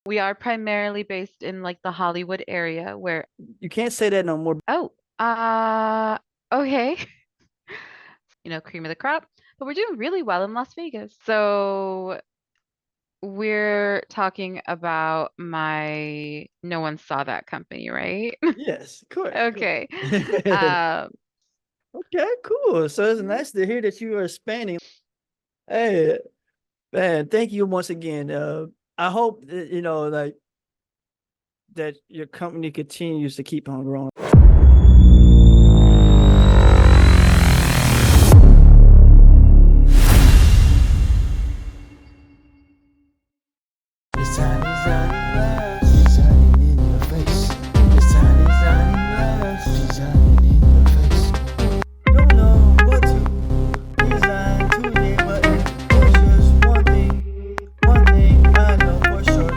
We are primarily based in like the Hollywood area where, You can't say that no more. oh, uh, okay, cream of the crop, but we're doing really well in Las Vegas. So we're talking about my no one saw that company, right? Yes, correct, Okay. correct. Um, Okay, cool. So it's nice to hear that you are expanding. Hey, man, thank you once again. I hope that, like that your company continues to keep on growing. It's tiny, tiny lies, designing in your face. It's tiny, tiny lies, designing in your face. Don't know what to design today, but there's just one thing I know for sure.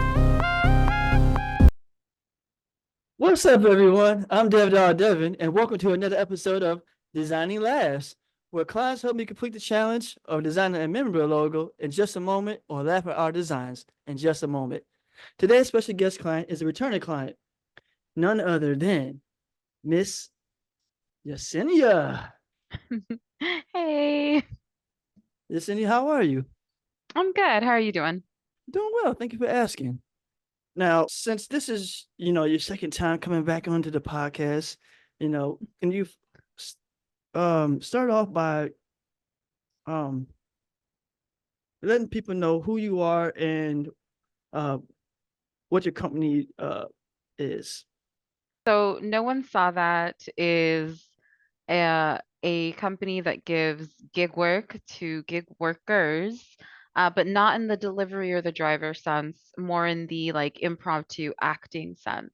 What's up, everyone? I'm Devin, and welcome to another episode of Designing Laughs, where clients help me complete the challenge of designing a memorable logo in just a moment or laugh at our designs in just a moment. Today's special guest client is a returning client, none other than Miss Yesenia. hey, Yesenia, how are you? I'm good. How are you doing? Doing well. Thank you for asking. Now, since this is, your second time coming back onto the podcast, can you start off by um letting people know who you are and uh what your company is. So no one saw that is a company that gives gig work to gig workers, but not in the delivery or the driver sense, more in the like impromptu acting sense.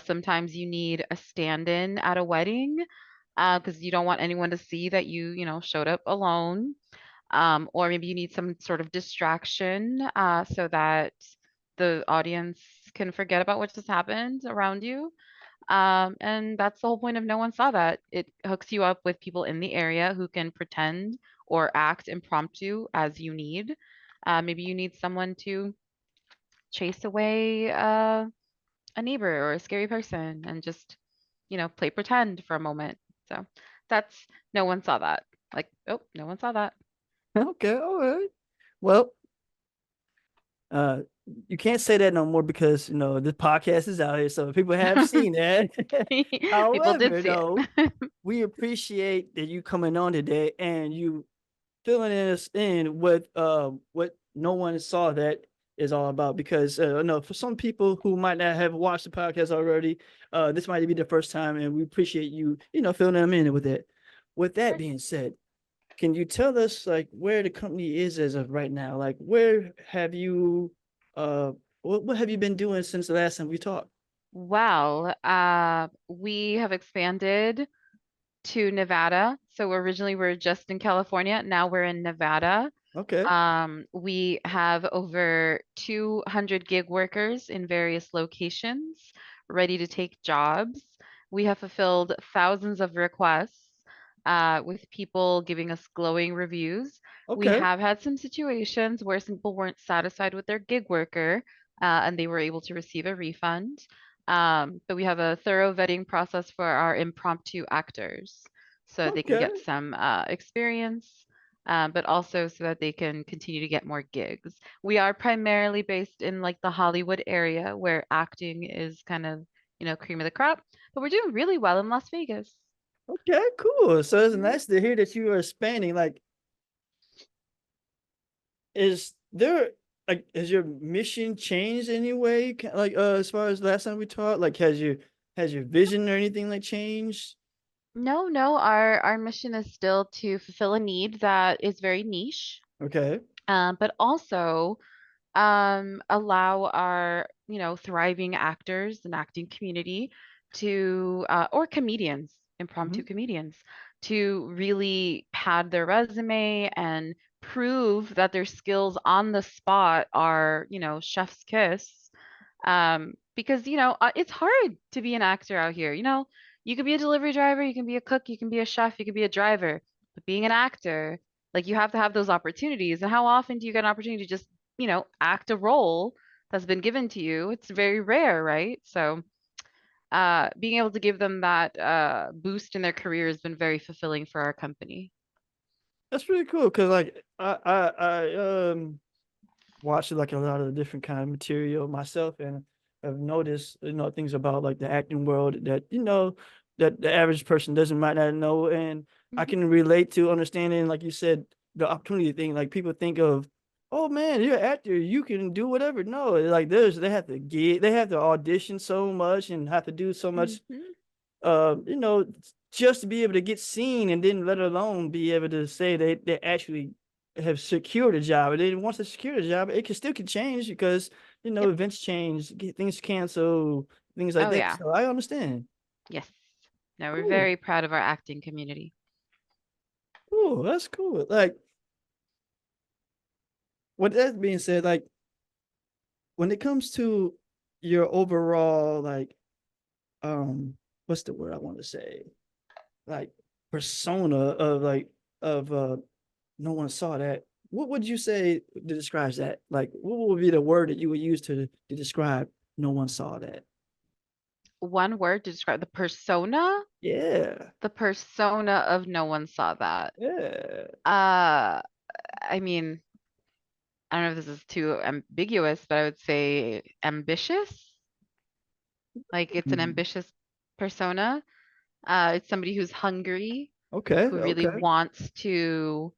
Sometimes you need a stand-in at a wedding, because you don't want anyone to see that you showed up alone. Or maybe you need some sort of distraction, so that the audience can forget about what just happened around you. And that's the whole point of No One Saw That. It hooks you up with people in the area who can pretend or act impromptu as you need. Maybe you need someone to chase away a neighbor or a scary person and just play pretend for a moment. So that's No One Saw That. Like, oh, no one saw that. Okay, all right. Well, uh you can't say that no more because this podcast is out here, so people have seen that. People did However, see though, it. we appreciate that you coming on today and you filling us in with what no one saw that is all about, because no, for some people who might not have watched the podcast already, this might be the first time, and we appreciate you filling them in with it. With that being said, can you tell us like where the company is as of right now? Like where have you uh what have you been doing since the last time we talked? Well, we have expanded to Nevada. So originally we were just in California. Now we're in Nevada. Okay. We have over 200 gig workers in various locations ready to take jobs. We have fulfilled thousands of requests, with people giving us glowing reviews. We Okay. have had some situations where some people weren't satisfied with their gig worker, and they were able to receive a refund. But we have a thorough vetting process for our impromptu actors so that they can Okay. get some experience, but also so that they can continue to get more gigs. We are primarily based in like the Hollywood area where acting is kind of cream of the crop, but we're doing really well in Las Vegas. Okay, cool. So it's Mhm. nice to hear that you are expanding. Like, is there like has your mission changed anyway? Like as far as last time we talked, like has your vision or anything like changed? No, no, our mission is still to fulfill a need that is very niche, Okay. but also allow our thriving actors and acting community or comedians, impromptu Mhm. comedians, to really pad their resume and prove that their skills on the spot are chef's kiss. Because it's hard to be an actor out here. You could be a delivery driver, you can be a cook, you can be a chef, you can be a driver, but being an actor, like you have to have those opportunities. And how often do you get an opportunity to just act a role? that's been given to you. It's very rare, right? So being able to give them that boost in their career has been very fulfilling for our company. That's pretty cool because like I watched like a lot of the different kind of material myself, and I've noticed things about like the acting world that that the average person doesn't might not know, and I Hmm. can relate to understanding, like you said, the opportunity thing. Like people think of, oh man, you're an actor, you can do whatever. No, like they have to they have to audition so much and have to do so much Hmm. you know, just to be able to get seen, and then let alone be able to say they actually have secured a job. And then once they secure a job, it can change because Yep. events change, things cancel, things like Oh that. yeah. So I understand. Yes. No, we're Cool, very proud of our acting community. cool, that's cool. Like with that being said, like when it comes to your overall um what's the word I want to say, like persona of of no one saw that. What would you say to describe that? Like, what would be the word that you would use to describe no one saw that? One word to describe the persona? Yeah, The persona of no one saw that. yeah. Uh, I mean, I don't know if this is too ambiguous, but I would say ambitious. Like it's an Hmm. ambitious persona. It's somebody who's hungry, Okay, who really okay. wants to,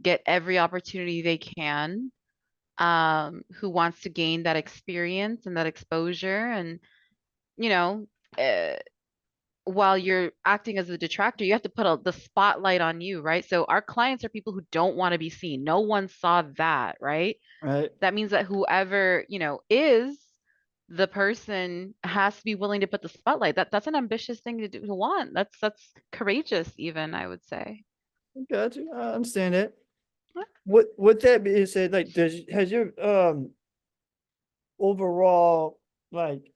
get every opportunity they can, who wants to gain that experience and that exposure. And, you know, uh, while you're acting as a detractor, you have to put the spotlight on you, right? So our clients are people who don't want to be seen. No one saw that, right? Right. That means that whoever, is the person has to be willing to put the spotlight. That's an ambitious thing to want. That's courageous even, I would say. Got you. I understand that. What with that being said, like has your overall like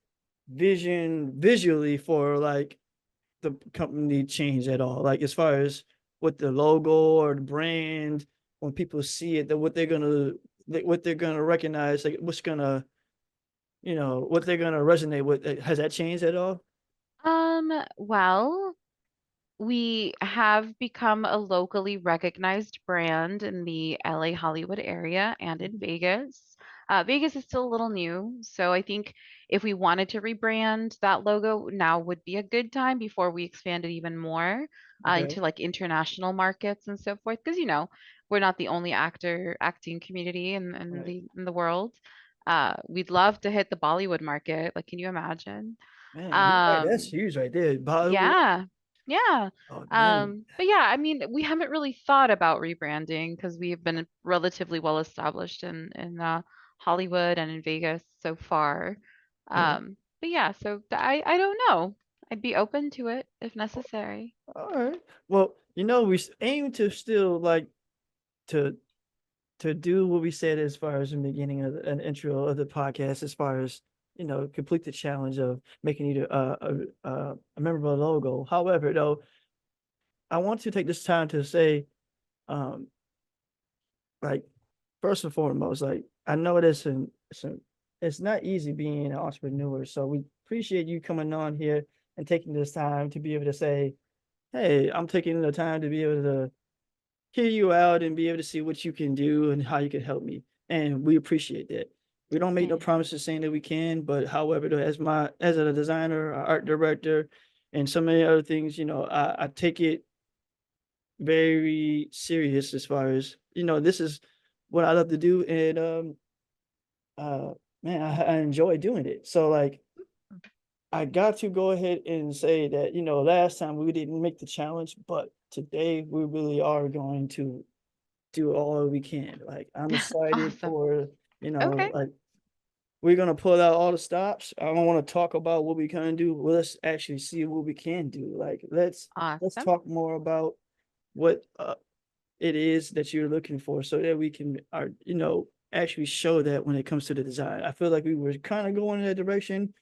vision visually for like the company changed at all? Like as far as with the logo or the brand, when people see it, that what they're gonna recognize, like what's gonna what they're gonna resonate with. Has that changed at all? Well, we have become a locally recognized brand in the LA Hollywood area and in Vegas. Vegas is still a little new, so I think if we wanted to rebrand, that logo now would be a good time before we expanded even more Okay. into like international markets and so forth. Because we're not the only acting community in Right. the world. We'd love to hit the Bollywood market. Like, can you imagine? Man, you're right. That's Um, huge right there. Bollywood. yeah. Yeah. Oh man. But yeah, I mean, we haven't really thought about rebranding because we've been relatively well established in Hollywood and in Vegas so far. Okay. But yeah, so I don't know. I'd be open to it if necessary. All right. Well, we aim to still like to do what we said as far as the beginning of an intro of the podcast, as far as complete the challenge of making you a memorable logo. However, though, I want to take this time to say, um, like first and foremost, like I know it's not easy being an entrepreneur. So we appreciate you coming on here and taking this time to be able to say, hey, I'm taking the time to be able to hear you out and be able to see what you can do and how you can help me. And we appreciate that. We don't make no Yeah. promises saying that we can, but however, as a designer, art director, and so many other things, I take it very serious as far as, this is what I love to do. And uh man, I enjoy doing it. So like I got to go ahead and say that, last time we didn't make the challenge, but today we really are going to do all we can. Like I'm excited Awesome. for, Okay. like we're gonna pull out all the stops. I don't want to talk about what we can do. Let's actually see what we can do. Like let's Awesome. talk more about what it is that you're looking for so that we can actually show that when it comes to the design. I feel like we were kind of going in that direction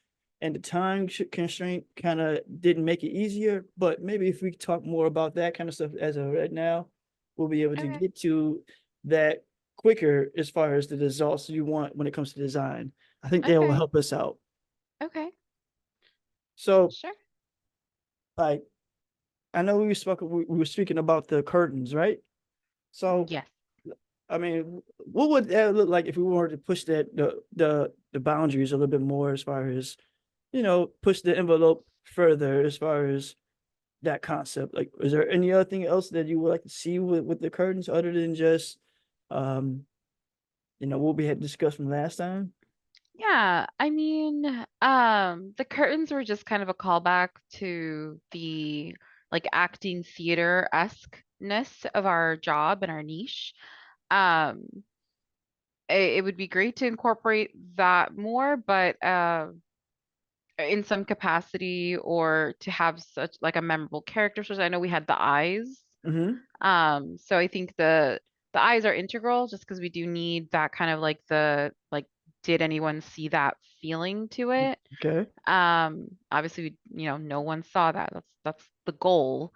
and the time constraint kind of didn't make it easier, but maybe if we talk more about that kind of stuff as of right now, we'll be able to Okay. get to that quicker as far as the results you want when it comes to design. I think they will Okay. help us out. Okay. So, Sure. like, I know we were speaking about the curtains, right? So, Yes. I mean, what would that look like if we wanted to push the boundaries a little bit more as far as, push the envelope further as far as that concept? Like, is there any other thing else that you would like to see with the curtains other than just, um, what we had discussed from last time? Yeah, I mean, the curtains were just kind of a callback to the like acting theater-esque-ness of our job and our niche. Um, it would be great to incorporate that more, but in some capacity or to have such like a memorable character. So I know we had the eyes. Mm-hmm. So I think the eyes are integral just because we do need that kind of like the like did anyone see that feeling to it? Okay. Obviously no one saw that. That's the goal.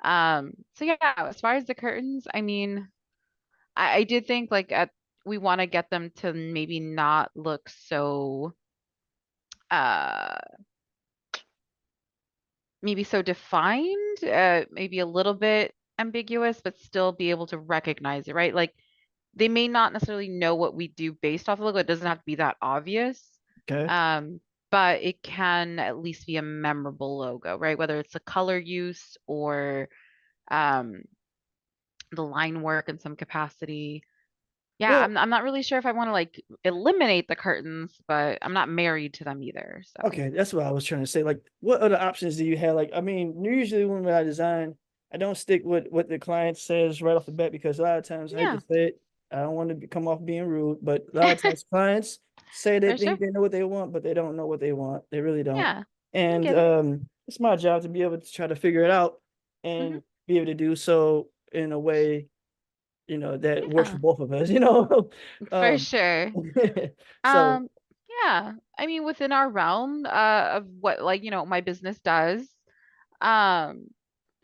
So yeah, as far as the curtains, I mean, I did think like at we want to get them to maybe not look so uh maybe so defined, maybe a little bit ambiguous, but still be able to recognize it, right? Like they may not necessarily know what we do based off the logo. It doesn't have to be that obvious. Okay. Um, but it can at least be a memorable logo, right? Whether it's the color use or um, the line work in some capacity. Yeah, Well, I'm not really sure if I want to like eliminate the curtains, but I'm not married to them either. So okay, that's what I was trying to say. Like, what other options do you have? Like, I mean, usually when I design, I don't stick with what the client says right off the bat because a lot of times I hate to yeah, say it, I don't want to come off being rude, but a lot of times clients say they for sure. think they know what they want, but they don't know what they want. They really don't. Yeah, I And get it. it's my job to be able to try to figure it out Hmm. and be able to do so in a way, that works for Yeah, both of us. for Um, sure. so Um, yeah, I mean, within our realm of what like, my business does. Um,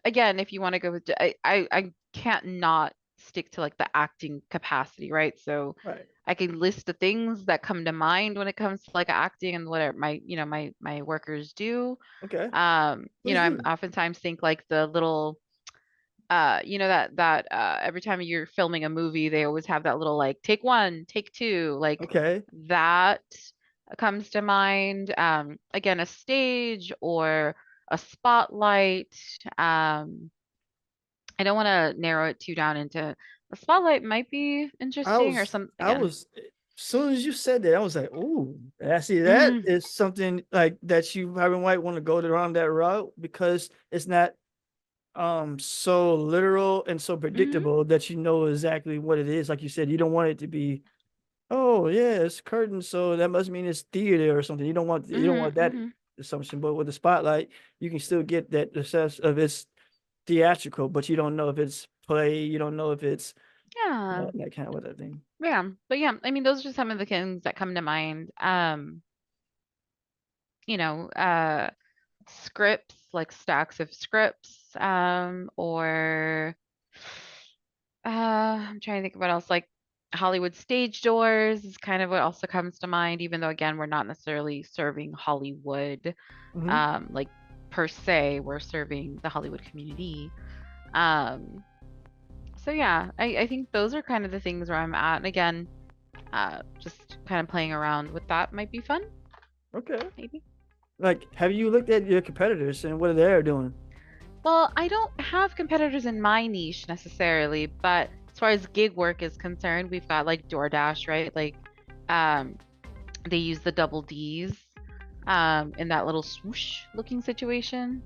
again, if you want to go with, I can't not stick to like the acting capacity, right? So right. I can list the things that come to mind when it comes to like acting and whatever my workers do. Okay. Please I'm do. oftentimes think like the little that every time you're filming a movie they always have that little like take one take two like Okay. that comes to mind, again a stage or a spotlight. I don't want to narrow it too down into a spotlight might be I interesting or was, some I again. was, as soon as you said that, I was like, "Ooh, I see that Mhm. is something like that you probably might want to go around that route because it's not so literal and so Mhm. predictable that you know exactly what it is. Like you said, you don't want it to be, oh yeah, it's curtain, so that must mean it's theater or something. You don't want Mhm. that Mhm. assumption. But with the spotlight, you can still get that the sense of it's theatrical, but you don't know if it's play. You don't know if it's Yeah. that kind of what I think. Yeah. But yeah, I mean those are just some of the things that come to mind. You know, scripts, like stacks of scripts, or I'm trying to think of what else, like Hollywood stage doors is kind of what also comes to mind, even though again, we're not necessarily serving Hollywood, Hmm. like per se, we're serving the Hollywood community. Um, so yeah, I think those are kind of the things where I'm at. And again, just kind of playing around with that might be fun, Okay. maybe. Like, have you looked at your competitors and what they're doing? Well, I don't have competitors in my niche necessarily, but as far as gig work is concerned, we've got like DoorDash, right? Like, um, they use the double D's, in that little swoosh looking situation.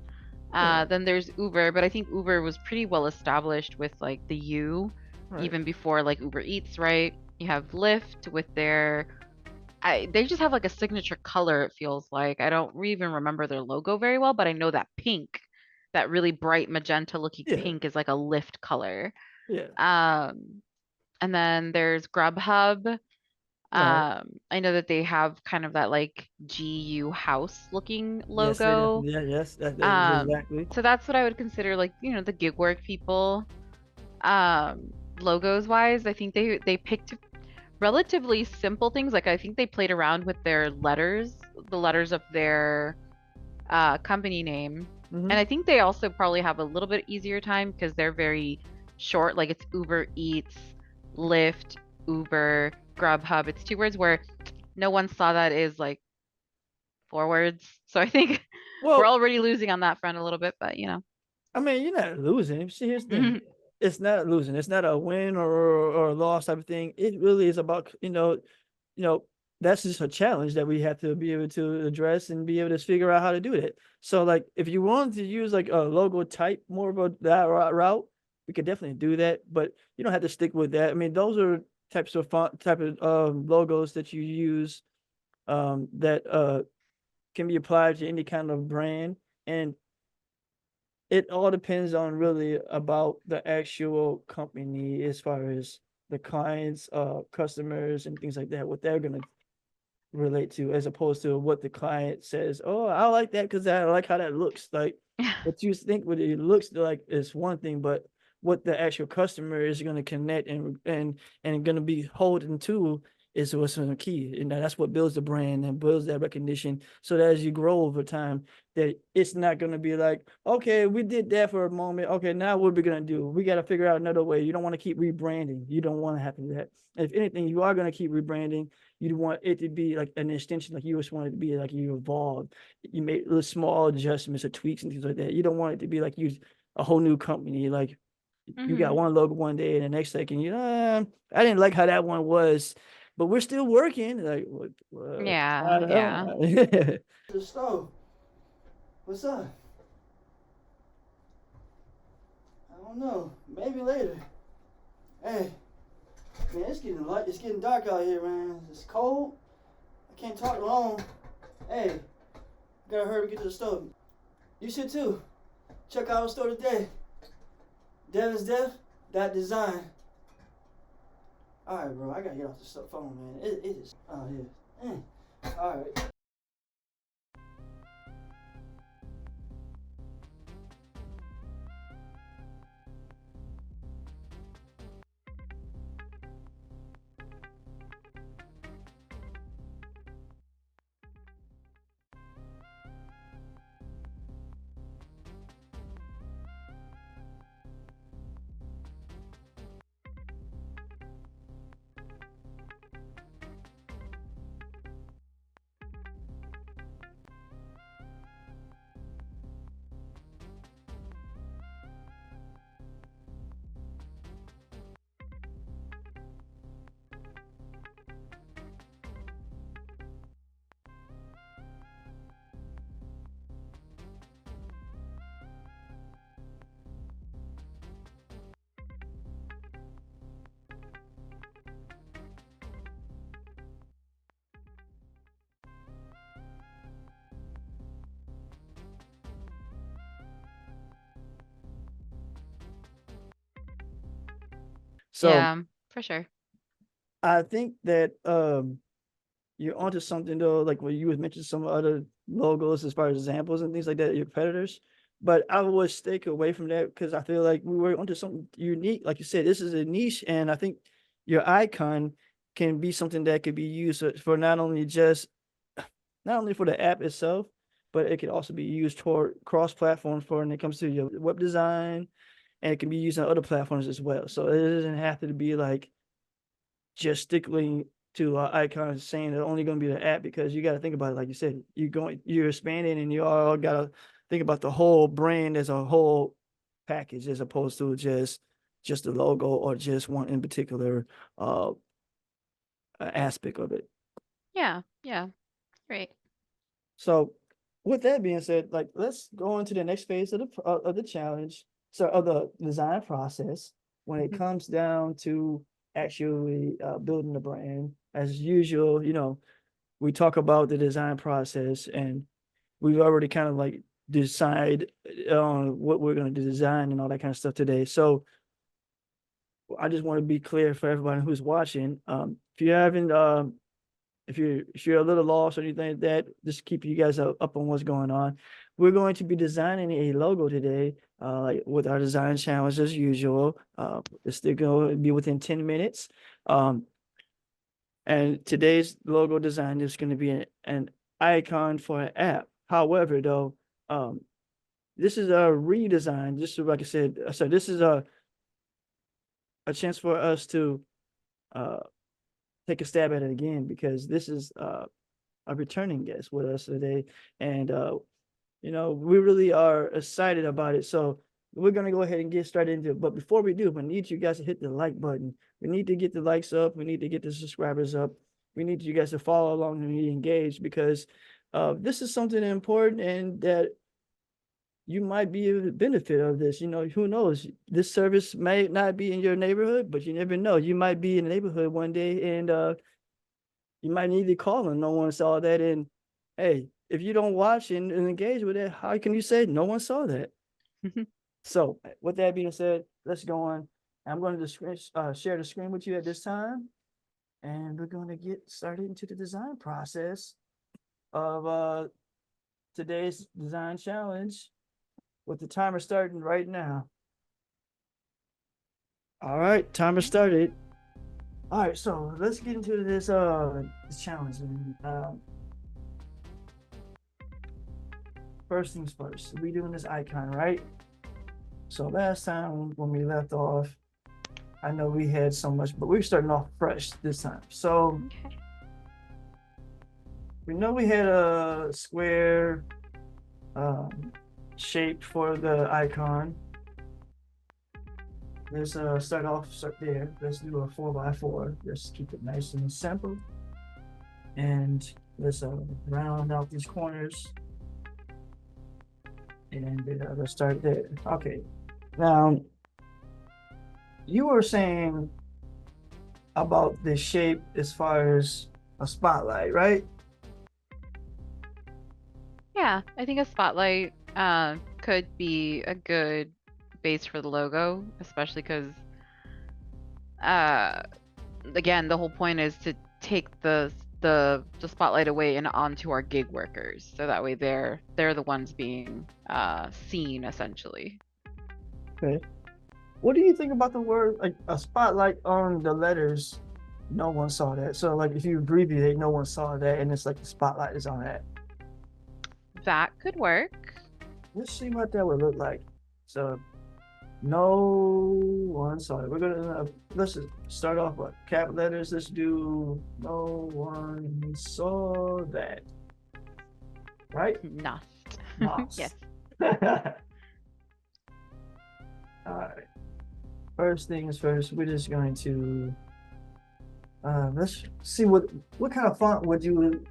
Yeah. Then there's Uber, but I think Uber was pretty well established with like the U, Right. even before like Uber Eats, right? You have Lyft with they just have like a signature color, it feels like. I don't even remember their logo very well, but I know that pink, that really bright magenta looking Yeah. pink is like a Lyft color. Yeah. Um, and then there's Grubhub. Right. I know that they have kind of that like GU house looking Yes, they logo. definitely. Yeah. Yes. That is exactly. So that's what I would consider like, the gig work people. Um, logos wise. I think they picked relatively simple things. Like I think they played around with their letters, the letters of their company name. And Hmm. I think they also probably have a little bit easier time because they're very short. Like it's Uber Eats, Lyft, Uber, Grubhub. It's two words where no one saw that is like four words. So I think we're Well, already losing on that front a little bit, but I mean, you're not losing. See, here's the thing. It's not losing. It's not a win or a loss type of thing. It really is about, you know, that's just a challenge that we have to be able to address and be able to figure out how to do that. So, like, if you wanted to use like a logo type more of a that route, we could definitely do that. But you don't have to stick with that. I mean, those are types of type of logos that you use that can be applied to any kind of brand, and it all depends on really about the actual company as far as the clients, customers, and things like that, what they're gonna relate to, as opposed to what the client says. Oh, I like that because I like how that looks. Like what you think what it looks like is one thing, but what the actual customer is going to connect and going to be holding to is what's the key. And that's what builds the brand and builds that recognition. So that as you grow over time, that it's not going to be like, okay, we did that for a moment. Okay, now what are we going to do? We got to figure out another way. You don't want to keep rebranding. You don't want to have to do that. If anything, you are going to keep rebranding. You want it to be like an extension, like you just want it to be like you evolved. You made little small adjustments or tweaks and things like that. You don't want it to be like you a whole new company. Like you got Hmm. one logo one day and the next second, I didn't like how that one was, but we're still working. Like I Yeah, don't yeah. know. The stove. What's up? I don't know. Maybe later. Hey, man, it's getting light. It's getting dark out here, man. It's cold. I can't talk long. Hey, gotta hurry to get to the stove. You should too. Check out our store today. Devin's Deft. That design. Alright, bro. I gotta get off the phone, man. It is. Oh, yeah. Alright. So Yeah, for sure. I think that you're onto something though, like what you was mentioned some other logos as far as examples and things like that, your competitors. But I would stick away from that because I feel like we were onto something unique. Like you said, this is a niche, and I think your icon can be something that could be used for not only for the app itself, but it could also be used toward cross-platform for when it comes to your web design, and it can be used on other platforms as well. So it doesn't have to be like just sticking to icons saying they're only going to be the app, because you got to think about it. Like you said, you're expanding, and you all got to think about the whole brand as a whole package, as opposed to just the logo or just one in particular uh aspect of it. Yeah, yeah. Right. So, with that being said, like let's go into the next phase of the challenge, so of the design process when it Mhm. comes down to actually building the brand. As usual, we talk about the design process, and we've already kind of like decide on what we're going to design and all that kind of stuff today. So I just want to be clear for everybody who's watching. If you haven't if you're a little lost or anything like that, just keep you guys up on what's going on. we're going to be designing a logo today, like with our design challenge as usual. It's still going to be within 10 minutes. Um, and today's logo design is going to be an icon for an app. However, though, um, this is a redesign. Just like I said, so this is a chance for us to uh, take a stab at it again because this is a returning guest with us today, and we really are excited about it. So we're gonna go ahead and get started into it. But before we do, we need you guys to hit the like button. We need to get the likes up. We need to get the subscribers up. We need you guys to follow along and be engaged because this is something important and that you might be a benefit of this. Who knows? This service may not be in your neighborhood, but you never know. You might be in the neighborhood one day and you might need to call and no one saw that. And hey, if you don't watch and engage with it, how can you say no one saw that? So with that being said, let's go on. I'm going to share the screen with you at this time. And we're going to get started into the design process of today's design challenge with the timer starting right now. All right, timer started. All right, so let's get into this challenge. First things first, we doing this icon, right? So last time when we left off, I know we had so much, but we're starting off fresh this time. So Okay. we know we had a square shape for the icon. Let's start there. Let's do a 4x4. Let's keep it nice and simple. And let's round out these corners. And let's start there. Okay. Now, you were saying about the shape as far as a spotlight, right? Yeah, I think a spotlight could be a good base for the logo, especially because uh again, the whole point is to take the spotlight away and onto our gig workers, so that way they're the ones being seen essentially. Okay. What do you think about the word like a spotlight on the letters? No one saw that. So like if you abbreviate, no one saw that, and it's like the spotlight is on that. That could work. Let's see what that would look like. So no one saw it. We're gonna let's just start off with cap letters. Let's do no one saw that. Right? Not. Moss. Yes. All right. First things first, we're just going to let's see what kind of font would you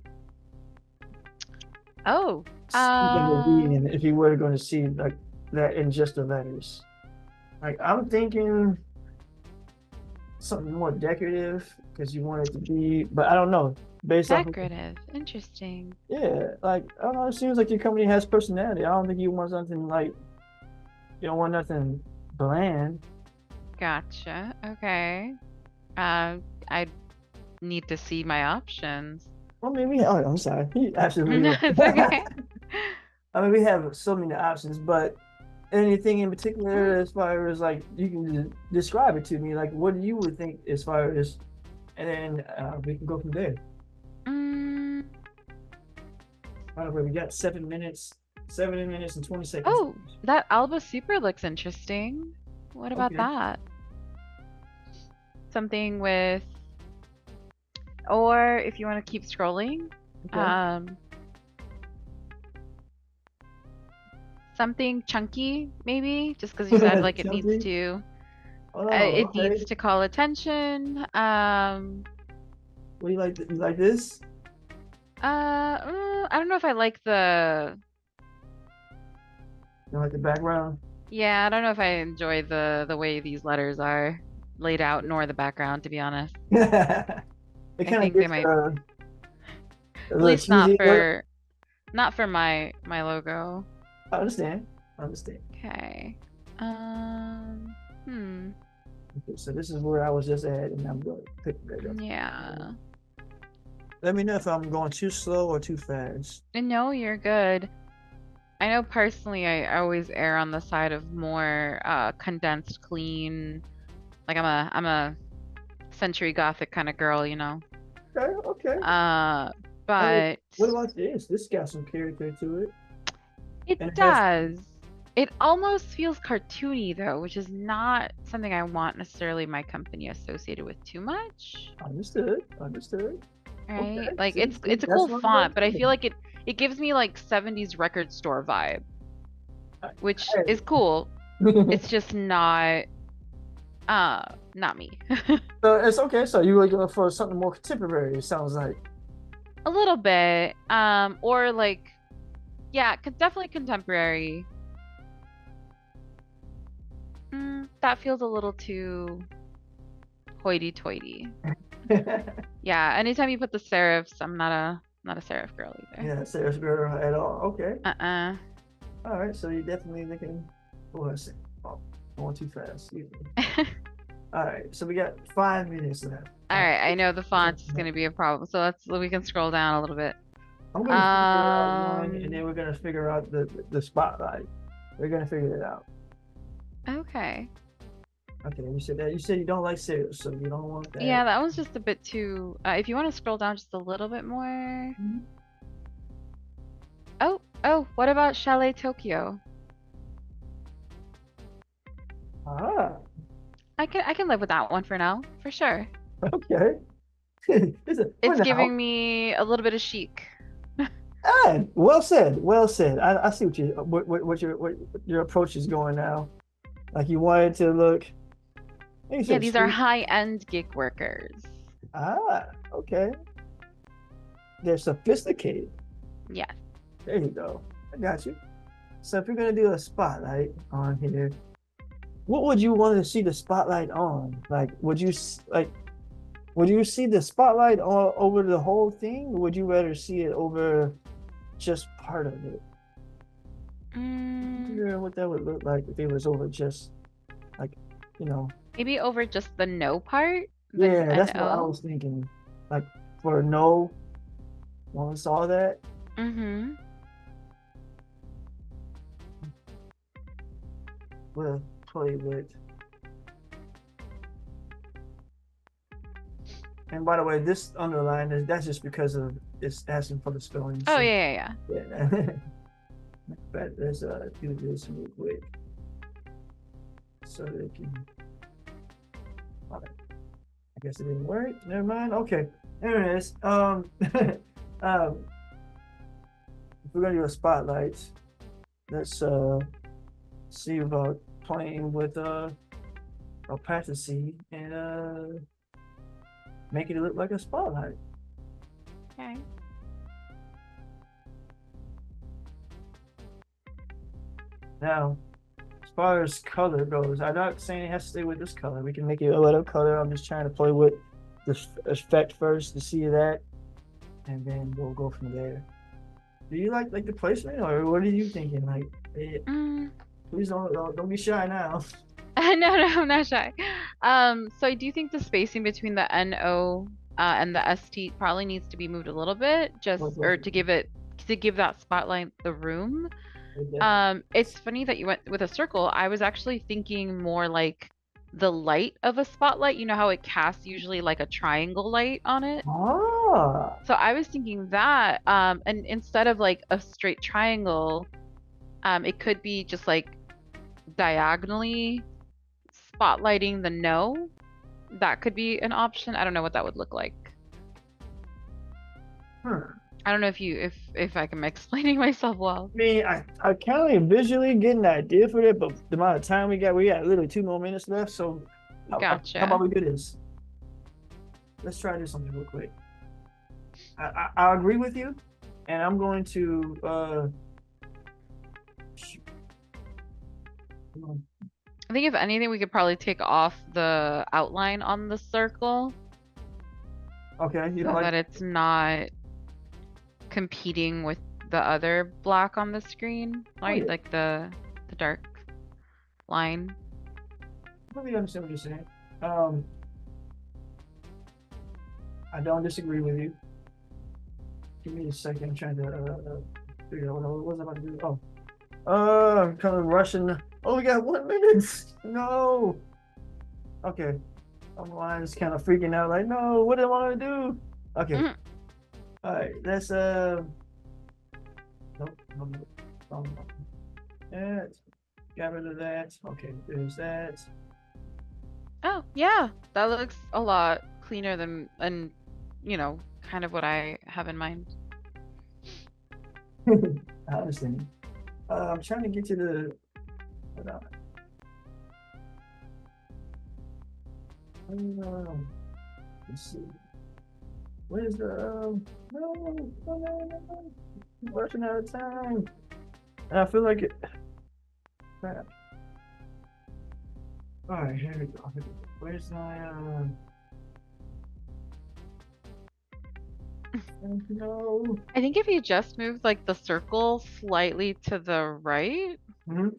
Oh, think it would be in if you were going to see like that in just the letters. Like I'm thinking something more decorative because you want it to be, but I don't know. Based off of, decorative. Interesting. yeah, like I don't know, it seems like your company has personality. I don't think you want something like you don't want nothing bland. Gotcha. Okay. I need to see my options. Well, maybe I'm sorry. You absolutely It's right. okay. I mean, we have so many options, but anything in particular Mm, as far as like you can describe it to me, like what you would think as far as, and then we can go from there. mm. By the way, we got 7 minutes, 7 minutes and 20 seconds. Oh, that Alba Super looks interesting. What about Okay. that? Something with, or if you want to keep scrolling, Okay. um, something chunky, maybe, just because you said like Chunky. Oh, it okay. needs to call attention. What do you like? You like this? I don't know if I like You like the background? yeah, I don't know if I enjoy the way these letters are laid out, nor the background, to be honest. It I kind of think they gets might, a at little least not cheesy. for my logo. I understand. I understand. Okay. Hmm. Okay, so this is where I was just at, and I'm going to pick that up. Yeah. Let me know if I'm going too slow or too fast. No, you're good. I know personally I always err on the side of more condensed, clean. Like I'm a century Gothic kind of girl, you know. Okay, okay. Uh, I mean, but what about this? This got some character to it, it and it has does. It almost feels cartoony though, which is not something I want necessarily my company associated with too much, understood, understood. right? Okay, Like see, see, it's a that's cool what I'm gonna font, but I feel do. like it gives me like 70s record store vibe, which is Hey. cool. It's just not me. So it's okay. So you were going for something more contemporary, it sounds like. A little bit. Or like yeah, definitely contemporary. That feels a little too hoity-toity. Yeah, anytime you put the serifs, I'm not a serif girl either. Yeah, serious girl at all. Okay. Uh-uh. All right. So you're definitely looking for a second. Oh, going too fast. Excuse me. All right. So we got 5 minutes left. All All right, I know the right. font is going to be a problem, so we can scroll down a little bit. I'm gonna figure out one, and then Um, we're gonna figure out the spotlight. We're gonna figure it out. okay. Okay, you said that. You said you don't like cereal, so you don't want that. Yeah, that was just a bit too, if you want to scroll down just a little bit more. Mhm. Oh, what about Chalet Tokyo? Ah, I can live with that one for now, for sure. okay. For It's now. giving me a little bit of chic. Ah, well said. Well said. I see what your approach is going now. Like you wanted to look. I think you Yeah, said these are sweet. high-end gig workers. Ah, okay. They're sophisticated. Yes. There you go. I got you. So if you're gonna do a spotlight on here, what would you want to see the spotlight on? Like, would you see the spotlight all over the whole thing, or would you rather see it over just part of it? Mm, Yeah, what that would look like if it was over just like, you know, maybe over just the no part, the yeah, that's what I N-O. was thinking. Like for no, when we saw that, Mm-hmm. we'll play with. And by the way, this underline is that's just because of it's asking for the spelling. Oh, So yeah. yeah. But let's do this real quick so they can. All right. I guess it didn't work. Never mind. Okay. There it is. Um, if we're gonna do a spotlight, let's see about playing with opacity and make it look like a spotlight. Okay. Now, as far as color goes, I'm not saying it has to stay with this color. We can make it a little color. I'm just trying to play with the effect first to see that, and then we'll go from there. Do you like the placement, or what are you thinking? Like, Mm. please don't be shy now. No, no, I'm not shy. So I do think the spacing between the N-O and the S-T probably needs to be moved a little bit, just or to give that spotlight the room. It's funny that you went with a circle. I was actually thinking more like the light of a spotlight. You know how it casts usually like a triangle light on it? Ah, So I was thinking that, and instead of like a straight triangle, it could be just like diagonally spotlighting the no. That could be an option. I don't know what that would look like. hmm. I don't know if I am explaining myself well. I mean, I kind of visually get an idea for it, but the amount of time we got literally 2 more minutes left. So, how about Gotcha. we do this? Let's try this something real quick. I agree with you, and I'm going to I think if anything, we could probably take off the outline on the circle okay, you don't so like that it's not competing with the other black on the screen, oh right? yeah, Like the dark line. let me understand what you're saying. Um, I don't disagree with you. Give me a second. I'm trying to figure out what was I about to do. Oh, I'm kind of rushing. Oh, we got 1 minute. No. Okay. I'm just kind of freaking out. Like, no, what do I want to do? Okay. Mhm. All right. Let's nope, nope, nope, nope. That. Got rid of that. Okay, there's that. Oh, yeah, that looks a lot cleaner than, and kind of what I have in mind. I understand. I'm trying to get to the. Hold on. Let's see. Where's the no, no, no, no, no. I'm rushing out of time. And I feel like it. Crap. All right, here we go. Where's my no. I think if you just moved like the circle slightly to the right, Mhm.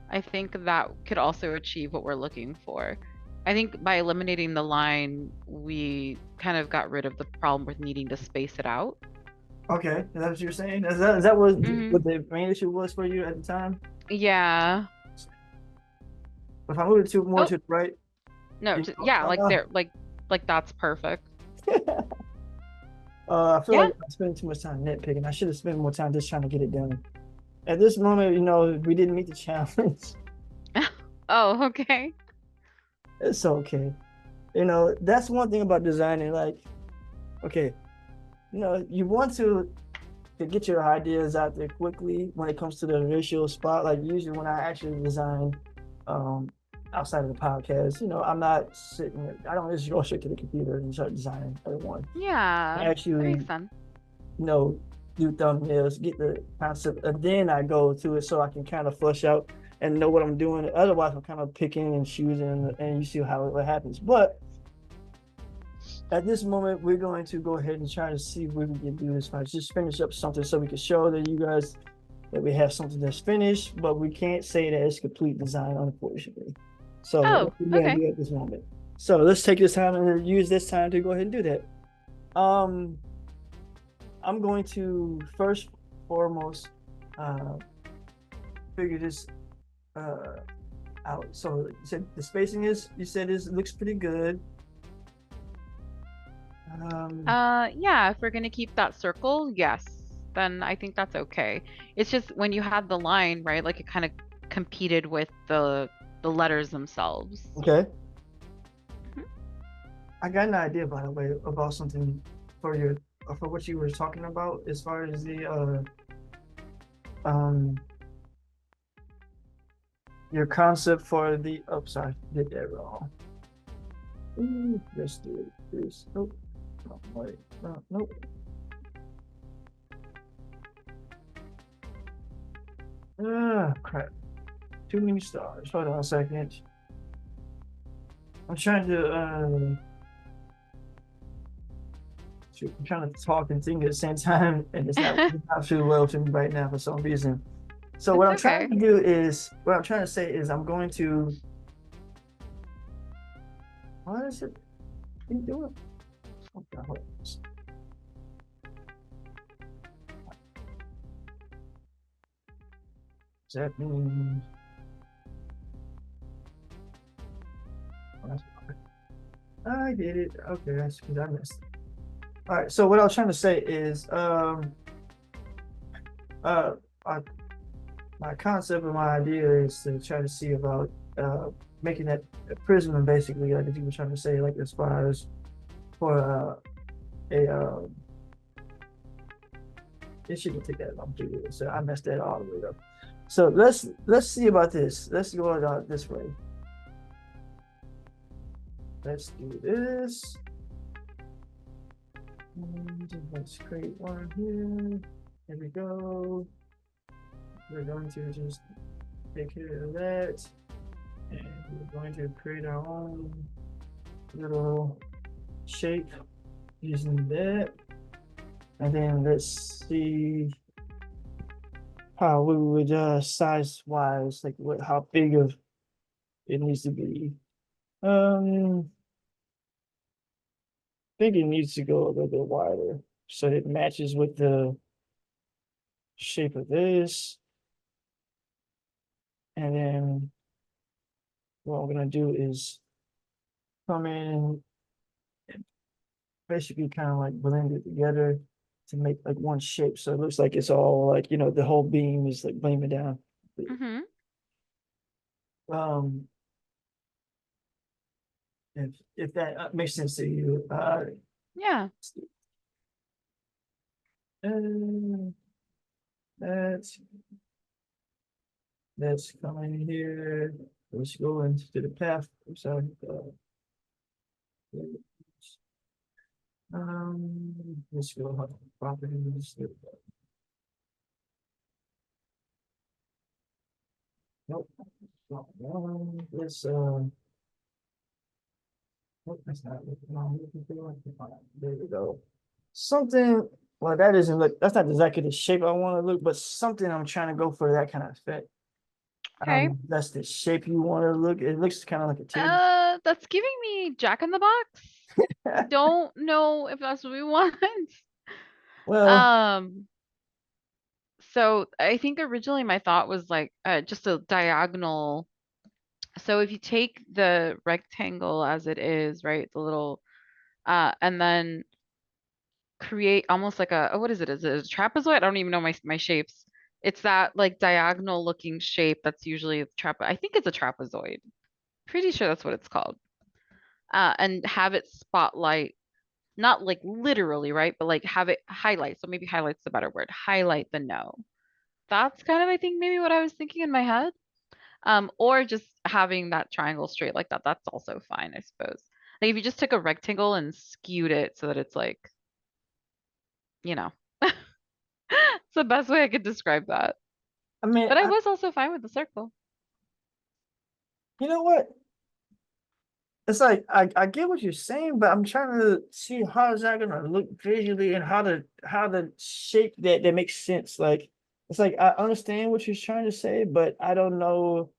I think that could also achieve what we're looking for. I think by eliminating the line, we kind of got rid of the problem with needing to space it out. Okay, is that what you're saying? Is that Hmm. what the main issue was for you at the time? Yeah. If I move it to more Oh, to the right, no, you know, yeah, like there, like that's perfect. I feel like Yeah. I spend too much time nitpicking. I should have spent more time just trying to get it done. At this moment, we didn't meet the challenge. Oh, okay. It's okay. That's one thing about designing. Like, okay, you want to get your ideas out there quickly when it comes to the ratio spot. Like usually when I actually design um outside of the podcast, I'm not sitting, I don't just go straight to the computer and start designing everyone. I Yeah, that actually, makes sense. you know, do thumbnails, get the concept, and then I go to it so I can kind of flush out and know what I'm doing. Otherwise, I'm kind of picking and choosing, and you see how it happens. But at this moment, we're going to go ahead and try to see if we can do this. Just finish up something so we can show that you guys that we have something that's finished, but we can't say that it's complete design, unfortunately. So Oh, what we're gonna okay. do at this moment. So let's take this time and use this time to go ahead and do that. Um, I'm going to first foremost uh figure this uh out. So you said the spacing you said is looks pretty good. Um, Yeah, if we're gonna keep that circle, yes, then I think that's okay. It's just when you had the line, right, like it kind of competed with the letters themselves. okay. Mhm. I got an idea, by the way, about something for your for what you were talking about as far as the um your concept for the sorry, did that wrong. Let's do this. Nope. No, wait. No, nope. Ah, crap. Too many stars. Hold on a second. I'm trying to shoot, I'm trying to talk and think at the same time, and it's not too well to me right now for some reason. So It's okay. what I'm trying to say is I'm going to why is it keep doing? Okay, hold on. Does that mean I did it? Okay, that's because I missed it. All right. So what I was trying to say is uh I, my concept and my idea is to try to see about making that a prism basically like you were trying to say like as far as for a it shouldn't take that long to do it. So I messed that all the way up. So let's see about this. Let's go about this way. Let's do this. And let's create one here. There we go. We're going to just take care of that. And we're going to create our own little shape using that. And then let's see how we would size wise, like how big of it needs to be. I think it needs to go a little bit wider so it matches with the shape of this. And then what I'm gonna do is come in and basically kind of like blend it together to make like one shape. So it looks like it's all like, the whole beam is like beaming down. Mm-hmm. Um, if that makes sense to you, Yeah. uh, that's that's coming here. Let's go into the path. I'm sorry. Let's go on properties. Nope. Let's nope, that's not what I'm looking for. There we go. Something, well, that isn't look, that's not exactly the shape I want to look, but something I'm trying to go for that kind of effect. Okay. That's the shape you want to look. It looks kind of like a table. That's giving me Jack in the Box. Don't know if that's what we want. Well, Um, so I think originally my thought was like just a diagonal. So if you take the rectangle as it is, right, the little and then create almost like a, oh, what is it? Is it a trapezoid? I don't even know my shapes. It's that like diagonal looking shape that's usually a I think it's a trapezoid. Pretty sure that's what it's called. And have it spotlight, not like literally, right? But like have it highlight. So maybe highlight's the better word. Highlight the no. That's kind of, I think, maybe what I was thinking in my head. Or just having that triangle straight like that. That's also fine, I suppose. Like if you just took a rectangle and skewed it so that it's like, you know, it's the best way I could describe that. I mean, But I was also fine with the circle. you know what? It's like I get what you're saying, but I'm trying to see how is that gonna look visually and how to shape that makes sense. Like it's like I understand what you're trying to say, but I don't know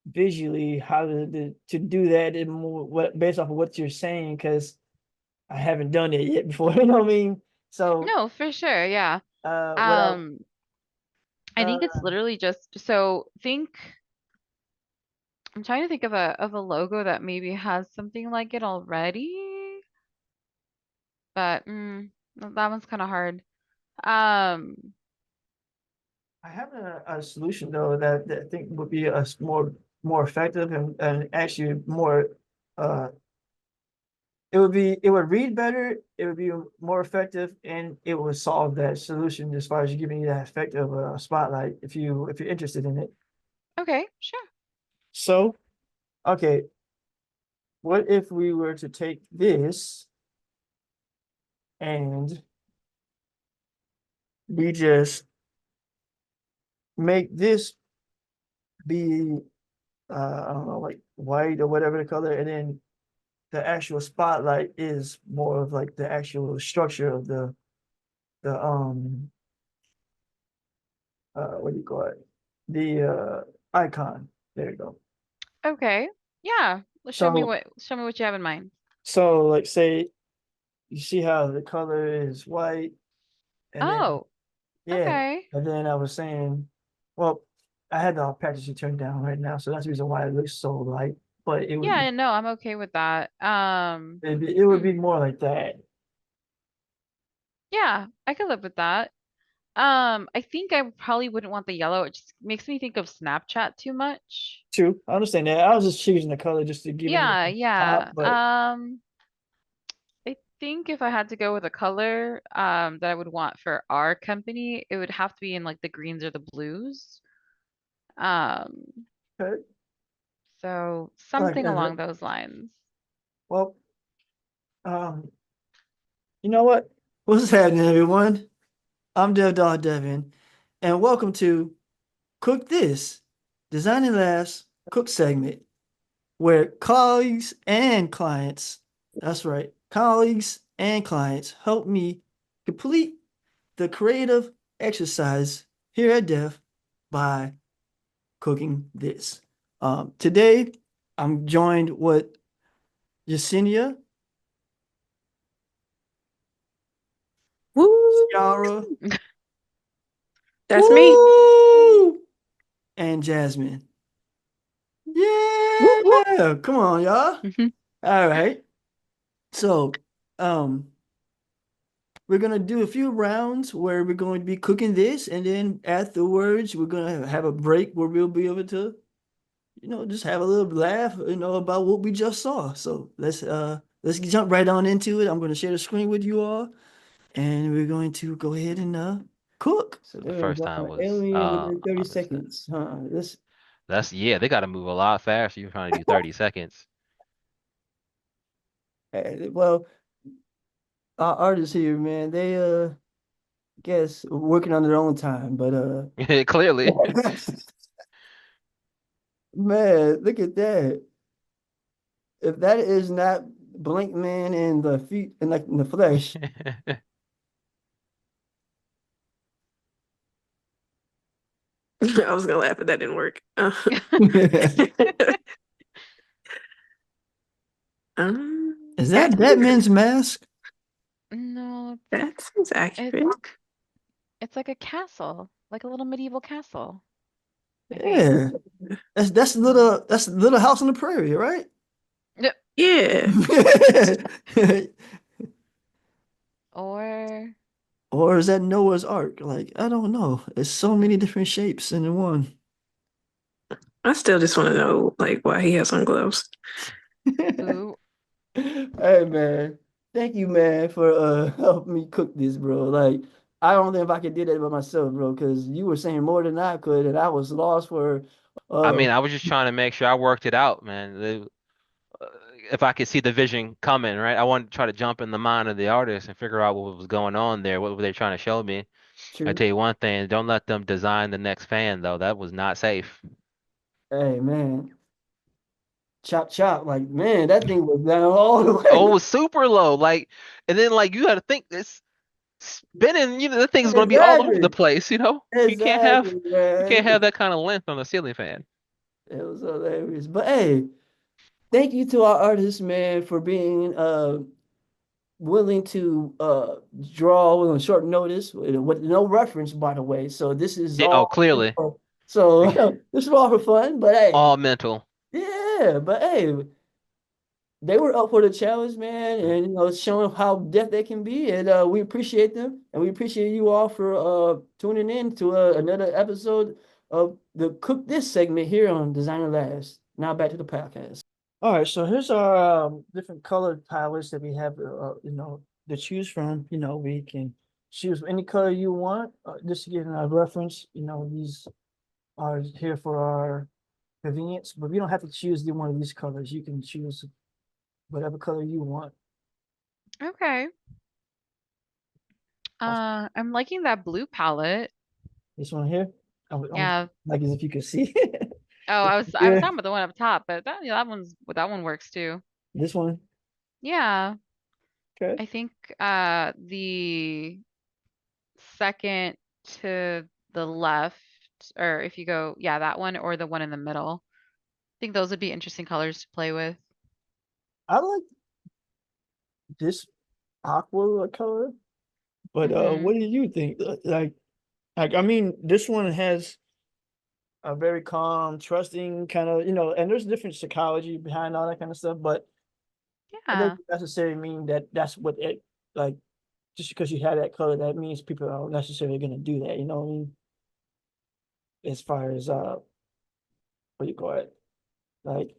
visually how to do that in more what based off of what you're saying because I haven't done it yet before. You know what I mean? So No, for sure, yeah. what Um, I think it's uh literally just so think I'm trying to think of a logo that maybe has something like it already, but that one's kind of hard. Um, I have a solution though that I think would be more effective and actually more uh it would read better, it would be more effective, and it would solve that solution as far as you giving you that effective spotlight if you're interested in it. okay, sure. So, okay, what if we were to take this and we just make this be I don't know, like white or whatever the color, and then the actual spotlight is more of like the actual structure of the what do you call it? The icon. There you go. Okay. Yeah. Well, So show me what you have in mind. like say you see how the color is white and then Oh, yeah, okay. and then I was saying, well, I had the opacity turned down right now, so that's the reason why it looks so light, but Yeah, no, I'm okay with that. it would be more like that Yeah, I could live with that. I think I probably wouldn't want the yellow. It just makes me think of Snapchat too much. too. I understand that. I was just choosing the color just to give it Yeah, a pop, yeah. but I think if I had to go with a color, that I would want for our company, it would have to be in like the greens or the blues. Um, okay. so Like something along those lines. well, um, you know what? What's happening, everyone? I'm Dev Dog Devin, and welcome to Cook This, Designing Labs Cook segment, where colleagues and clients, that's right, colleagues and clients help me complete the creative exercise here at Dev by cooking this. Today, I'm joined with Yesenia, Woo! Ciara, That's me. woo, and Jasmine. Yeah, come on, y'all. All right. So, um, we're gonna do a few rounds where we're going to be cooking this, and then afterwards we're gonna have a break where we'll be able to, just have a little laugh, about what we just saw. So let's jump right on into it. I'm gonna share the screen with you all, and we're going to go ahead and cook. So The there is first time our was alien within 30 understood. seconds. This That's yeah, they got to move a lot faster. You're trying to do 30 seconds. well, our artists here, man, they guess working on their own time, but Clearly. man, look at that. If that is not Blink Man in the feet and like in the flesh. I was gonna laugh, but that didn't work. Is That that Batman's mask? No, that seems it's accurate. it's like a castle, like a little medieval castle, I think. Yeah. That's little house on the prairie, right? Yep. Yeah, Or Or is that Noah's Ark? Like, I don't know. It's so many different shapes in one. I still just want to know like why he has on gloves. ooh, Hey man, thank you, man, for helping me cook this, bro. Like, I don't think if I could do that by myself, bro, because you were saying more than I could, and I was lost for I uh mean, I was just trying to make sure I worked it out, man. Uh, if I could see the vision coming, right? I wanted to try to jump in the mind of the artist and figure out what was going on there. What were they trying to show me? I true. tell you one thing, don't let them design the next fan, though. That was not safe. Hey man, chop chop, like man, that thing was down all the Oh, it way. was super low. Like, and then like you got to think this spinning, the thing's going to be all over the Exactly. place, you know? Exactly, You can't man. have that kind of length on a ceiling fan. It was hilarious. But hey, thank you to our artists, man, for being willing to draw on short notice with no reference, by the way. So this is Yeah, oh, all clearly. so this is all for fun. But hey, All mental. yeah, but hey, they were up for the challenge, man, and showing how deft they can be, and we appreciate them, and we appreciate you all for tuning in to another episode of the Cook This segment here on Designer Labs. Now back to the podcast. All right, so here's our different colored palettes that we have, to choose from. We can choose any color you want. Just to give a reference, these are here for our convenience, but we don't have to choose one of these colors. You can choose whatever color you want. okay. I'm liking that blue palette. This one here, I'm Yeah. like as if you could see. Oh, I was Yeah, talking about the one up top, but that one works too. this one. Yeah. Okay. I think the second to the left, or if you go, yeah, that one or the one in the middle. I think those would be interesting colors to play with. I like this aqua color, but Mm-hmm. what do you think? Like, I mean, this one has a very calm, trusting kind of, and there's different psychology behind all that kind of stuff, but it doesn't Yeah. necessarily mean that that's what it like. Just because you have that color, that means people are necessarily going to do that. You know what I mean? As far as what do you call it? Like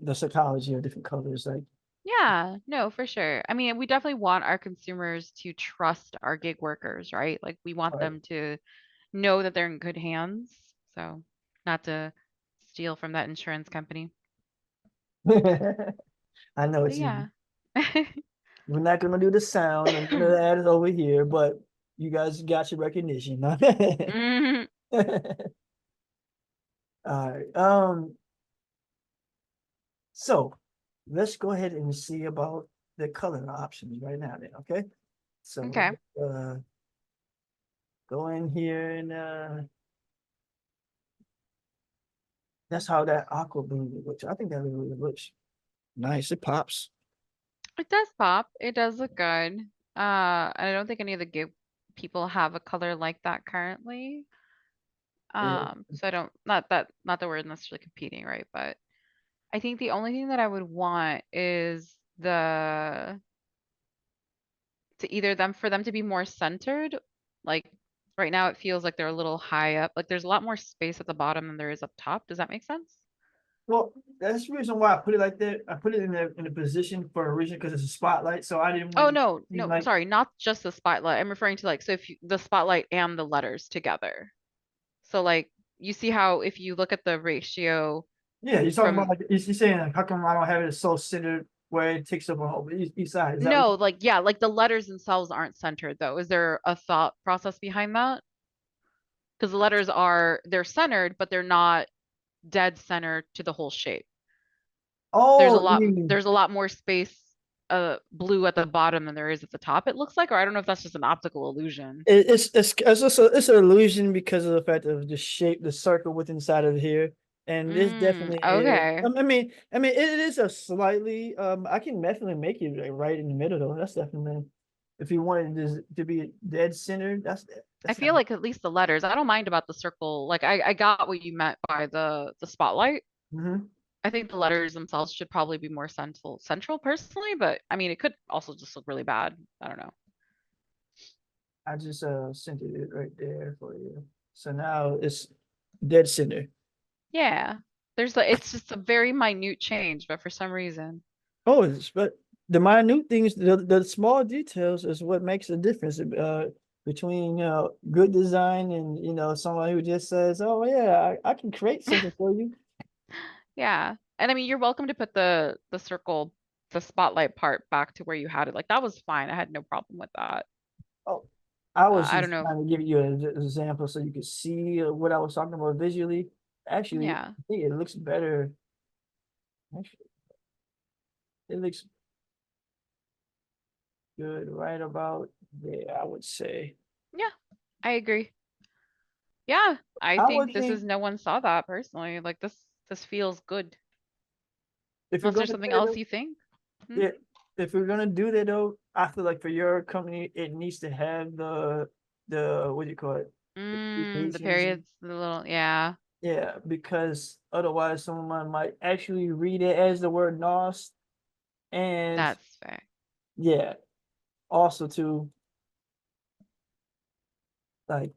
the psychology of different colors. Like, Yeah, no, for sure. I mean, we definitely want our consumers to trust our gig workers, right? Like we want all them to know that they're in good hands. So, not to steal from that insurance company. right. I know But it's yeah. we're not going to do the sound, and none of that is over here, but you guys got your recognition. All Mhm. right. So let's go ahead and see about the color options right now then, okay? So Okay. go in here and that's how that aqua blue looks. I think that really looks nice. It pops. It does pop. It does look good. I don't think any of the gig people have a color like that currently. Yeah. So I don't not that we're necessarily competing, right? But I think the only thing that I would want is the to either them for them to be more centered. Like right now it feels like they're a little high up. Like there's a lot more space at the bottom than there is up top. Does that make sense? Well, that's the reason why I put it like that. I put it in a position for a reason because it's a spotlight. So I didn't Oh want it no, to seem no, like, sorry, not just the spotlight. I'm referring to like so if you, the spotlight and the letters together. So like you see how if you look at the ratio yeah, you're talking about from like you're saying like, how come I don't have it so centered where it takes up a whole each side? Is that what no, like yeah, like the letters themselves aren't centered though. Is there a thought process behind that? Because the letters are they're centered, but they're not dead center to the whole shape. oh, you mean There's a lot more space blue at the bottom than there is at the top, it looks like, or I don't know if that's just an optical illusion. it's just it's an illusion because of the fact of the shape, the circle within inside of here. And this definitely is. Okay. I mean, it is a slightly. I can definitely make it like right in the middle though. That's definitely if you wanted this to be dead center. I That's not. feel like at least the letters, I don't mind about the circle. Like I got what you meant by the spotlight. Mhm. I think the letters themselves should probably be more central personally, but I mean it could also just look really bad. I don't know. I just sent it right there for you. So now it's dead center. Yeah. There's like it's just a very minute change, but for some reason. Oh, but the minute things, the small details is what makes a difference between good design and someone who just says, "Oh yeah, I can create something for you." Yeah. And I mean you're welcome to put the circle, the spotlight part back to where you had it. Like that was fine. I had no problem with that. Oh, I was I don't just know. trying to give you an example so you could see what I was talking about visually. Actually, Yeah. I think it looks better. Actually, it looks good right about there, I would say. Yeah. I agree. Yeah. I I think would this think is no one saw that personally. Like this feels good. if you're Unless going there's to do something it, else you think. Hmm? yeah, if we're gonna do that though, I feel like for your company, it needs to have the what do you call it? The The abbreviations periods, the little yeah, yeah, because otherwise someone might actually read it as the word NOS. And that's fair. yeah, also too, like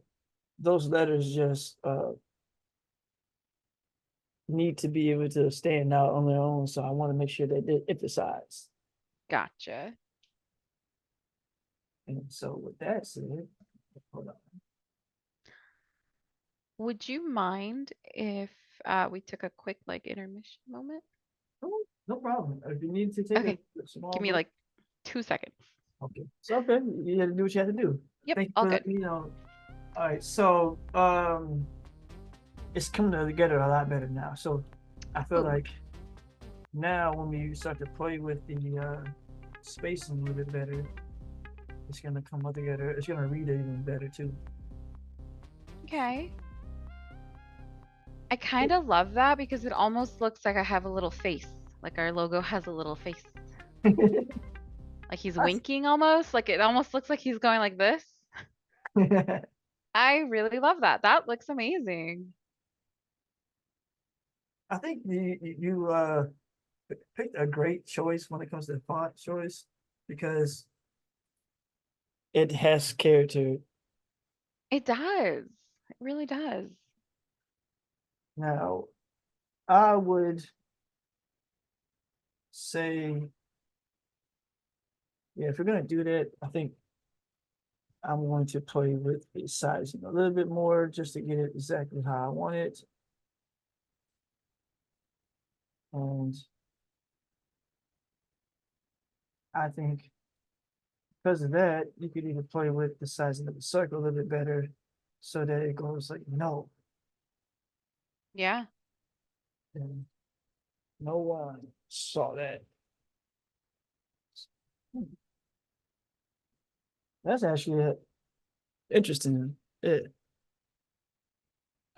those letters just need to be able to stand out on their own. So I want to make sure that they're emphasized. Gotcha. And so with that said, hold on. Would you mind if we took a quick like intermission moment? Oh, no problem. If you need to take Okay, a small give me break. like 2 seconds. Okay. So okay, you had to do what you had to do. Yep, Thank you all for good. letting me know. All right, so it's coming together a lot better now. So I feel Ooh, like now when we start to play with the spacing a little bit better, it's gonna come up together. It's gonna read it even better too. okay. I kind of love that because it almost looks like I have a little face. Like our logo has a little face. Like he's I, winking almost. Like it almost looks like he's going like this. I really love that. That looks amazing. I think you picked a great choice when it comes to font choice because it has character. It does. It really does. Now, I would say, yeah, if we're gonna do that, I think I'm going to play with the sizing a little bit more just to get it exactly how I want it. And I think because of that, you could even play with the sizing of the circle a little bit better so that it goes like no. Yeah. And no one saw that. That's actually interesting. I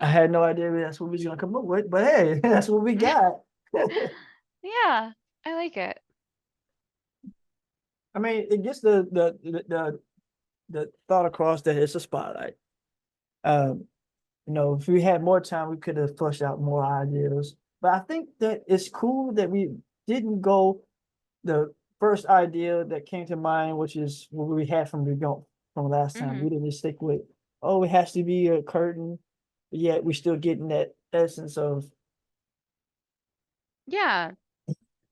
had no idea that's what we was gonna come up with, but hey, that's what we got. Yeah, I like it. I mean, it gets the thought across that it's a spotlight. Um, if we had more time, we could have flushed out more ideas. But I think that it's cool that we didn't go the first idea that came to mind, which is what we had from last time. We Hmm. didn't stick with, oh, it has to be a curtain, but yet we're still getting that essence of Yeah,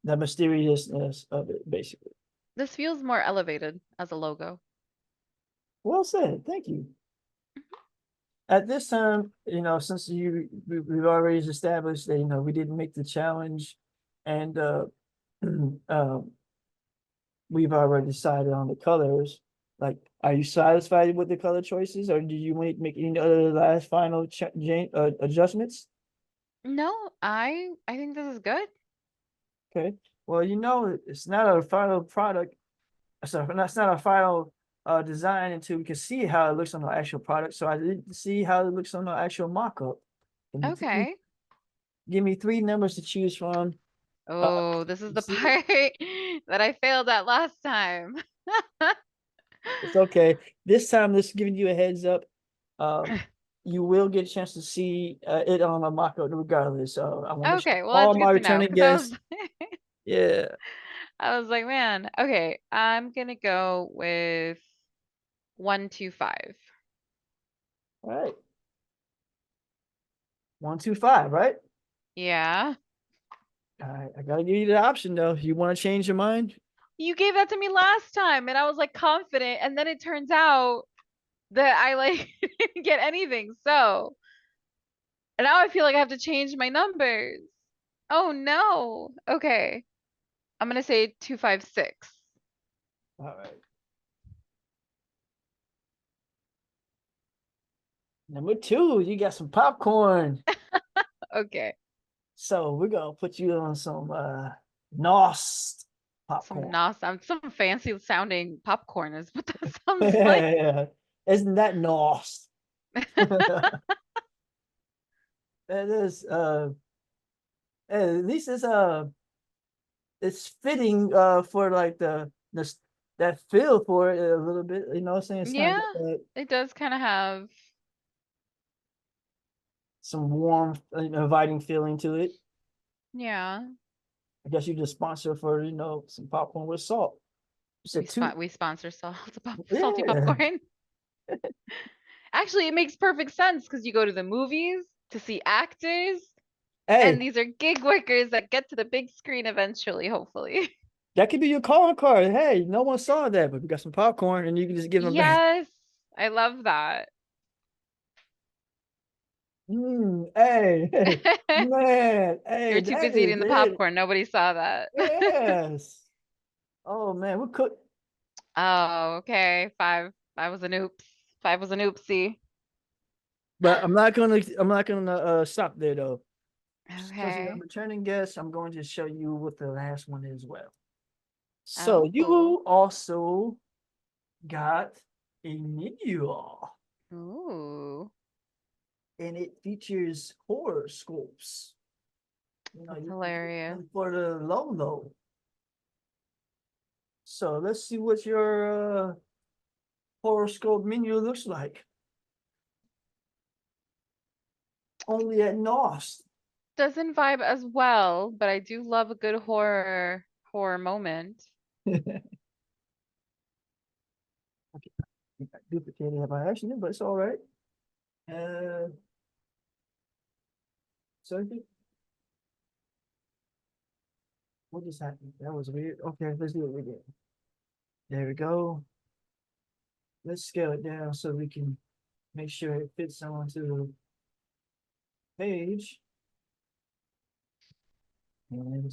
the mysteriousness of it, basically. this feels more elevated as a logo. Well said. Thank you. At this time, since we've already established that, we didn't make the challenge and um, we've already decided on the colors. Like, are you satisfied with the color choices, or do you make any other last final adjustments? No, I think this is good. Okay. Well, it's not a final product. So that's not a final design until we can see how it looks on the actual product. So I did see how it looks on the actual mock-up. Can you Okay. give me three numbers to choose from? Uh, Oh, this is you the see, part that I failed at last time. it's okay. This time, this is giving you a heads up. Uh, you will get a chance to see it on a mock-up regardless. So I want to make sure Okay, well all that's my good to know returning because I was guests, yeah. I was like, man, okay, I'm gonna go with 125. All right. 125, right? Yeah. All right. I gotta give you the option though. You want to change your mind? You gave that to me last time and I was like confident, and then it turns out that I like didn't get anything. So, and now I feel like I have to change my numbers. Oh no. Okay. I'm gonna say 256. All right. Number two, you got some popcorn. Okay. So we're gonna put you on some Nost Some popcorn. nos some fancy sounding popcorn is what that sounds like. Yeah. Isn't that Nost? It is at least it's fitting for like that feel for it a little bit, you know what I'm saying? It's kind of Yeah, got that it does kind of have. some warm, inviting feeling to it. Yeah. I guess you just sponsor for, some popcorn with salt. You said two. We sponsor salty Yeah. popcorn. Actually, it makes perfect sense because you go to the movies to see actors, and Hey, these are gig workers that get to the big screen eventually, hopefully. that could be your calling card. Hey, no one saw that, but we got some popcorn and you can just give them back. Yes, I love that. Hey, hey, man, You're hey, too that busy is eating the it. popcorn. Nobody saw that. Yes. Oh man, we could, Oh, okay. Five was an oops. Five was an oopsie. but I'm not gonna stop there though. Since you're a Okay. returning guest, I'm going to show you what the last one is well. So Oh. you also got a menu, Ooh. and it features horoscopes. That's You can get hilarious. them for the low. So let's see what your horoscope menu looks like. Only at Nost. Doesn't vibe as well, but I do love a good horror moment. I duplicated it by accident, but it's all right. Uh, so I think what just happened? That was weird. Okay, let's do it again. There we go. Let's scale it down so we can make sure it fits onto the page. And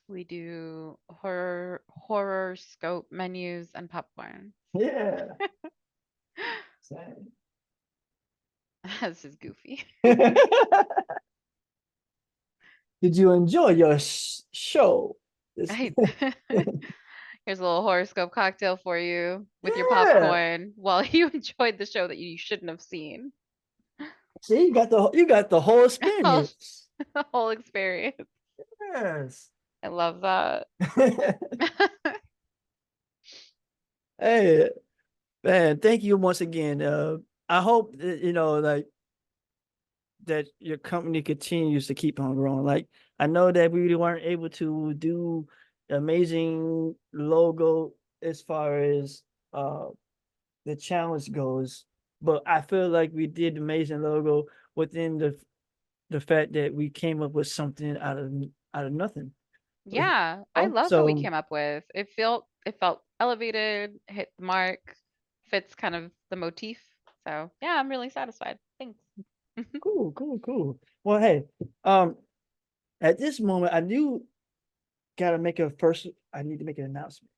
We do horror scope menus and popcorn. yeah. Same. This is goofy. Did you enjoy your show? This, I Here's a little horoscope cocktail for you with your yeah. popcorn while you enjoyed the show that you shouldn't have seen. See, you got the whole Whole- experience. The whole experience. Yes. I love that. Hey, Man, thank you once again. I hope that, like that your company continues to keep on growing. Like I know that we weren't able to do amazing logo as far as the challenge goes, but I feel like we did amazing logo within the fact that we came up with something out of nothing. Yeah, I love what we So came up with. It felt elevated, hit the mark, fits kind of the motif. So yeah, I'm really satisfied. Thanks. cool, cool, cool. Well, hey, um, at this moment, I need to make an announcement.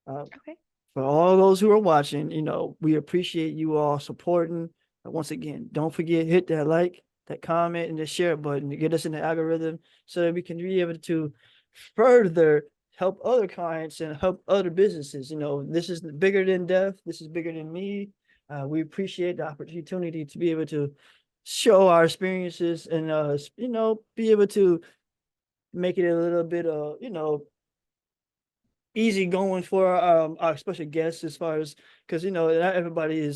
Uh, Okay. for all those who are watching, we appreciate you all supporting. Once again, don't forget, hit that like, that comment, and the share button to get us in the algorithm so that we can be able to further help other clients and help other businesses. This is bigger than Deft. This is bigger than me. We appreciate the opportunity to be able to show our experiences and, be able to make it a little bit, easy going for our special guests as far as because not everybody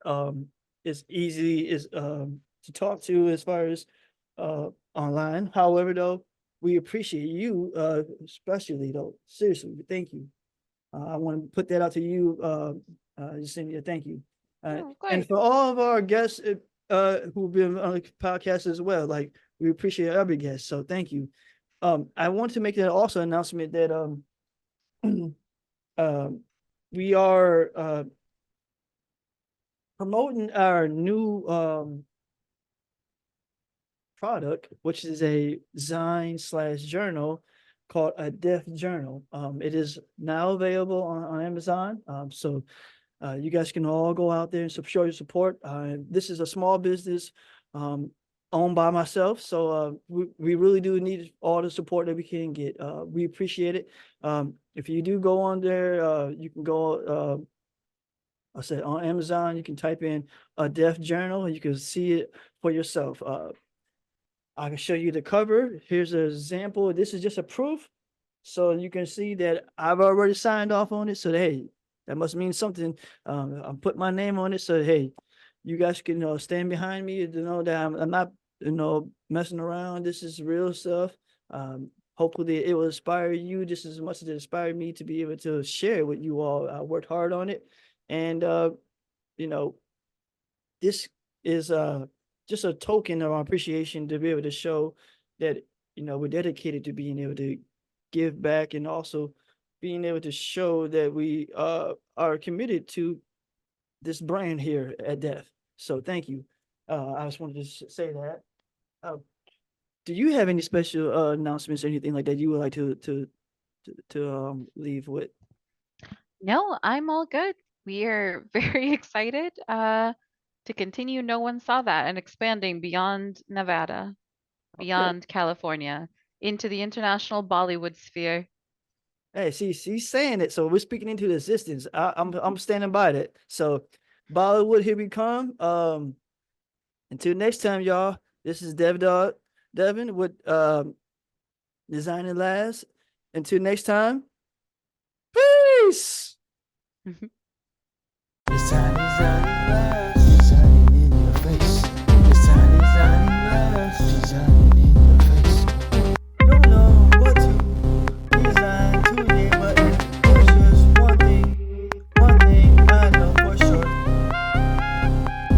um is easy is to talk to as far as online. However, though, we appreciate you especially though. Seriously, thank you. I want to put that out to you, Yesenia. Thank you. Oh, And great. for all of our guests who've been on the podcast as well, like we appreciate every guest. So thank you. I want to make that also announcement that um, we are promoting our new product, which is a Zine/journal called a Deft Journal. It is now available on Amazon. So you guys can all go out there and show your support. This is a small business owned by myself. So we really do need all the support that we can get. We appreciate it. If you do go on there, you can go, I said on Amazon, you can type in a Deft Journal and you can see it for yourself. I can show you the cover. Here's an example. This is just a proof. So you can see that I've already signed off on it. So hey, that must mean something. I'm putting my name on it. So hey, you guys can stand behind me to know that I'm not messing around. This is real stuff. Hopefully it will inspire you just as much as it inspired me to be able to share with you all. I worked hard on it. And you know, this is just a token of our appreciation to be able to show that we're dedicated to being able to give back and also being able to show that we are committed to this brand here at Def. So thank you. I just wanted to say that. Uh, do you have any special announcements or anything like that you would like to leave with? No, I'm all good. We are very excited to continue No One Saw That and expanding beyond Nevada, Okay. beyond California, into the international Bollywood sphere. Hey, she's saying it, so we're speaking into the existence. I'm standing by that. So Bollywood, here we come. Until next time, y'all. This is Devin with Designing Last. Until next time, peace. Designing Last.